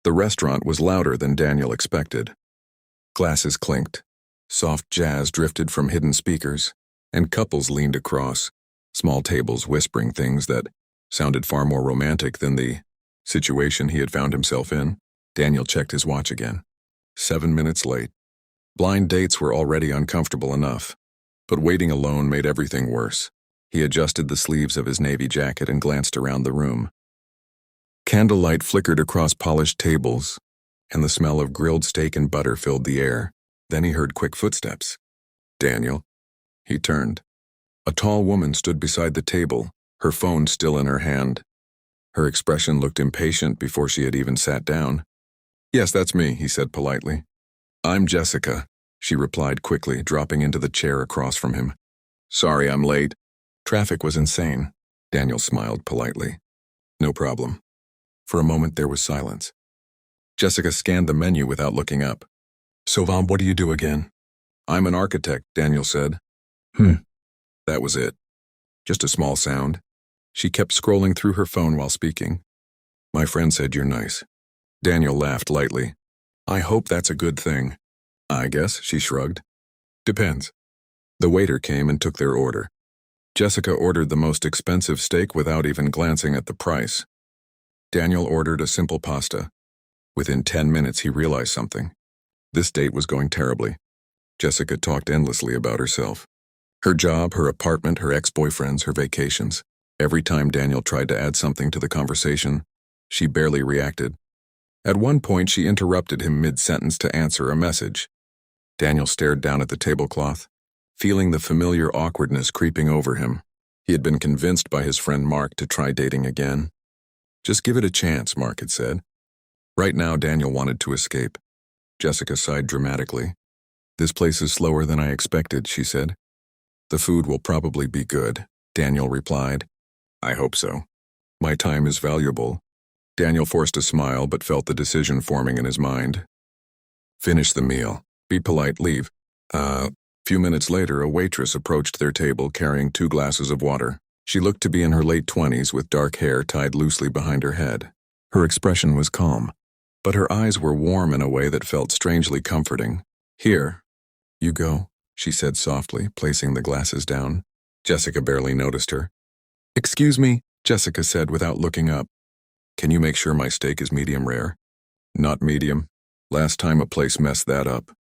The restaurant was louder than Daniel expected. Glasses clinked, soft jazz drifted from hidden speakers, and couples leaned across, small tables whispering things that sounded far more romantic than the situation he had found himself in. Daniel checked his watch again. 7 minutes late. Blind dates were already uncomfortable enough, but waiting alone made everything worse. He adjusted the sleeves of his navy jacket and glanced around the room. Candlelight flickered across polished tables, and the smell of grilled steak and butter filled the air. Then he heard quick footsteps. Daniel. He turned. A tall woman stood beside the table, her phone still in her hand. Her expression looked impatient before she had even sat down. "Yes, that's me," he said politely. "I'm Jessica," she replied quickly, dropping into the chair across from him. "Sorry I'm late. Traffic was insane." Daniel smiled politely. "No problem." For a moment there was silence. Jessica scanned the menu without looking up. "So, what do you do again?" "I'm an architect," Daniel said. That was it. Just a small sound. She kept scrolling through her phone while speaking. "My friend said you're nice." Daniel laughed lightly. "I hope that's a good thing." "I guess," she shrugged. "Depends." The waiter came and took their order. Jessica ordered the most expensive steak without even glancing at the price. Daniel ordered a simple pasta. Within 10 minutes he realized something. This date was going terribly. Jessica talked endlessly about herself. Her job, her apartment, her ex-boyfriends, her vacations. Every time Daniel tried to add something to the conversation, she barely reacted. At one point she interrupted him mid-sentence to answer a message. Daniel stared down at the tablecloth, feeling the familiar awkwardness creeping over him. He had been convinced by his friend Mark to try dating again. "Just give it a chance," Mark had said. Right now Daniel wanted to escape. Jessica sighed dramatically. "This place is slower than I expected," she said. "The food will probably be good," Daniel replied. "I hope so. My time is valuable." Daniel forced a smile but felt the decision forming in his mind. "Finish the meal. Be polite, leave." Few minutes later, a waitress approached their table carrying 2 glasses of water. She looked to be in her late 20s with dark hair tied loosely behind her head. Her expression was calm, but her eyes were warm in a way that felt strangely comforting. "Here. You go," she said softly, placing the glasses down. Jessica barely noticed her. "Excuse me," Jessica said without looking up. "Can you make sure my steak is medium rare?" "Not medium. Last time a place messed that up."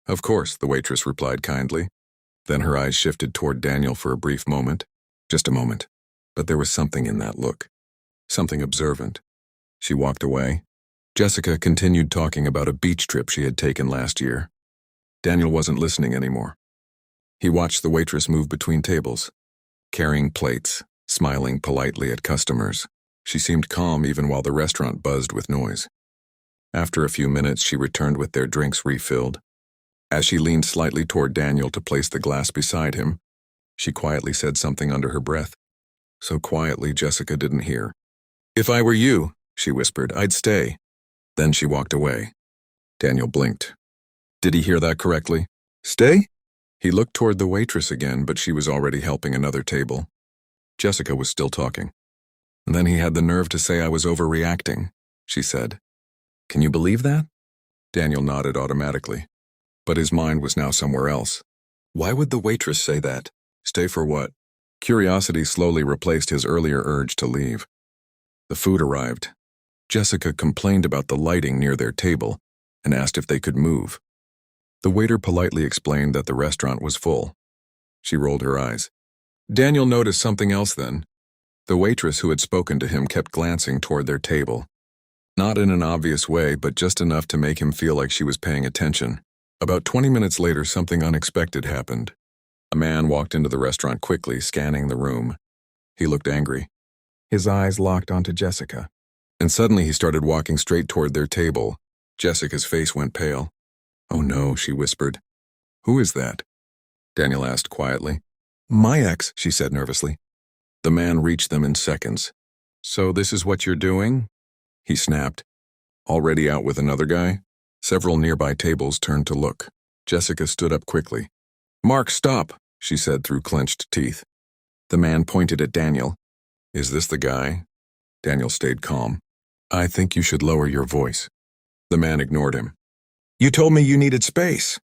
"Of course," the waitress replied kindly. Then her eyes shifted toward Daniel for a brief moment. Just a moment. But there was something in that look. Something observant. She walked away. Jessica continued talking about a beach trip she had taken last year. Daniel wasn't listening anymore. He watched the waitress move between tables, carrying plates, smiling politely at customers. She seemed calm even while the restaurant buzzed with noise. After a few minutes, she returned with their drinks refilled. As she leaned slightly toward Daniel to place the glass beside him, she quietly said something under her breath. So quietly Jessica didn't hear. "If I were you," she whispered, "I'd stay." Then she walked away. Daniel blinked. Did he hear that correctly? Stay? He looked toward the waitress again, but she was already helping another table. Jessica was still talking. And then he had the nerve to say I was overreacting, she said. Can you believe that? Daniel nodded automatically. But his mind was now somewhere else. Why would the waitress say that? Stay for what? Curiosity slowly replaced his earlier urge to leave. The food arrived. Jessica complained about the lighting near their table and asked if they could move. The waiter politely explained that the restaurant was full. She rolled her eyes. Daniel noticed something else then. The waitress who had spoken to him kept glancing toward their table. Not in an obvious way, but just enough to make him feel like she was paying attention. About 20 minutes later, something unexpected happened. A man walked into the restaurant quickly, scanning the room. He looked angry. His eyes locked onto Jessica. And suddenly he started walking straight toward their table. Jessica's face went pale. Oh no, she whispered. Who is that? Daniel asked quietly. My ex, she said nervously. The man reached them in seconds. So this is what you're doing? He snapped. Already out with another guy? Several nearby tables turned to look. Jessica stood up quickly. Mark, stop, she said through clenched teeth. The man pointed at Daniel. Is this the guy? Daniel stayed calm. I think you should lower your voice. The man ignored him. "You told me you needed space,"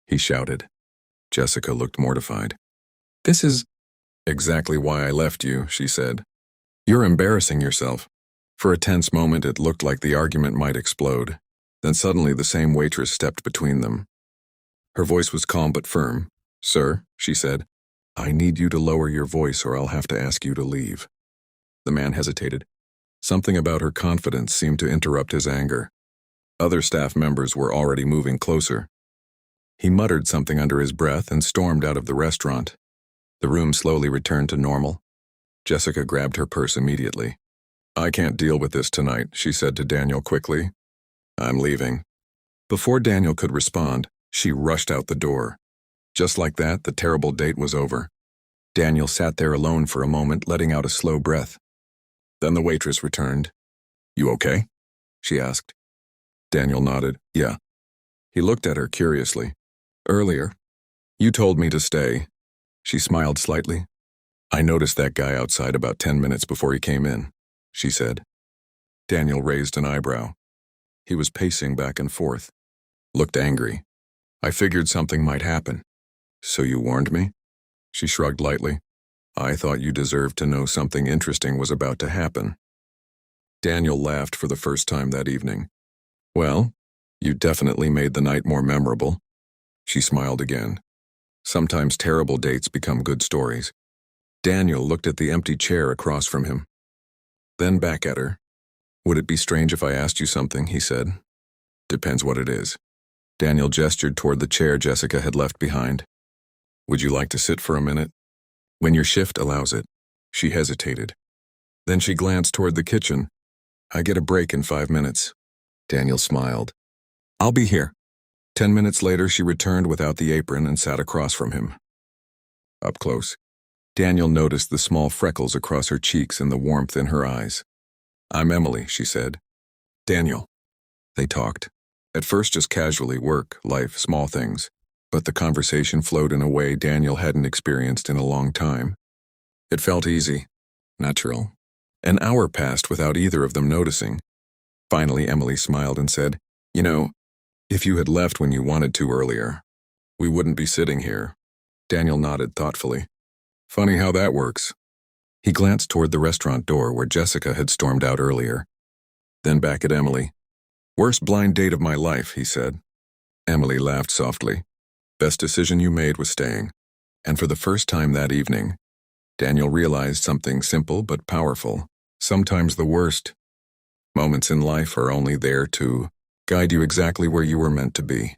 he shouted. Jessica looked mortified. "This is exactly why I left you," she said. "You're embarrassing yourself." For a tense moment, it looked like the argument might explode. Then suddenly the same waitress stepped between them. Her voice was calm but firm. "Sir," she said, "I need you to lower your voice or I'll have to ask you to leave." The man hesitated. Something about her confidence seemed to interrupt his anger. Other staff members were already moving closer. He muttered something under his breath and stormed out of the restaurant. The room slowly returned to normal. Jessica grabbed her purse immediately. "I can't deal with this tonight," she said to Daniel quickly. "I'm leaving." Before Daniel could respond, she rushed out the door. Just like that, the terrible date was over. Daniel sat there alone for a moment, letting out a slow breath. Then the waitress returned. "You okay?" she asked. Daniel nodded. "Yeah." He looked at her curiously. "Earlier, you told me to stay." She smiled slightly. "I noticed that guy outside about 10 minutes before he came in," she said. Daniel raised an eyebrow. He was pacing back and forth. Looked angry. "I figured something might happen." "So you warned me?" She shrugged lightly. "I thought you deserved to know something interesting was about to happen." Daniel laughed for the first time that evening. "Well, you definitely made the night more memorable." She smiled again. Sometimes terrible dates become good stories. Daniel looked at the empty chair across from him. Then back at her. "Would it be strange if I asked you something?" he said. "Depends what it is." Daniel gestured toward the chair Jessica had left behind. "Would you like to sit for a minute?" "When your shift allows it." She hesitated. Then she glanced toward the kitchen. "I get a break in 5 minutes." Daniel smiled. "I'll be here." 10 minutes later, she returned without the apron and sat across from him. Up close, Daniel noticed the small freckles across her cheeks and the warmth in her eyes. "I'm Emily," she said. "Daniel." They talked. At first just casually, work, life, small things. But the conversation flowed in a way Daniel hadn't experienced in a long time. It felt easy, natural. An hour passed without either of them noticing. Finally, Emily smiled and said, "You know, if you had left when you wanted to earlier, we wouldn't be sitting here." Daniel nodded thoughtfully. "Funny how that works." He glanced toward the restaurant door where Jessica had stormed out earlier. Then back at Emily. "Worst blind date of my life," he said. Emily laughed softly. "Best decision you made was staying." And for the first time that evening, Daniel realized something simple but powerful. Sometimes the worst moments in life are only there to guide you exactly where you were meant to be.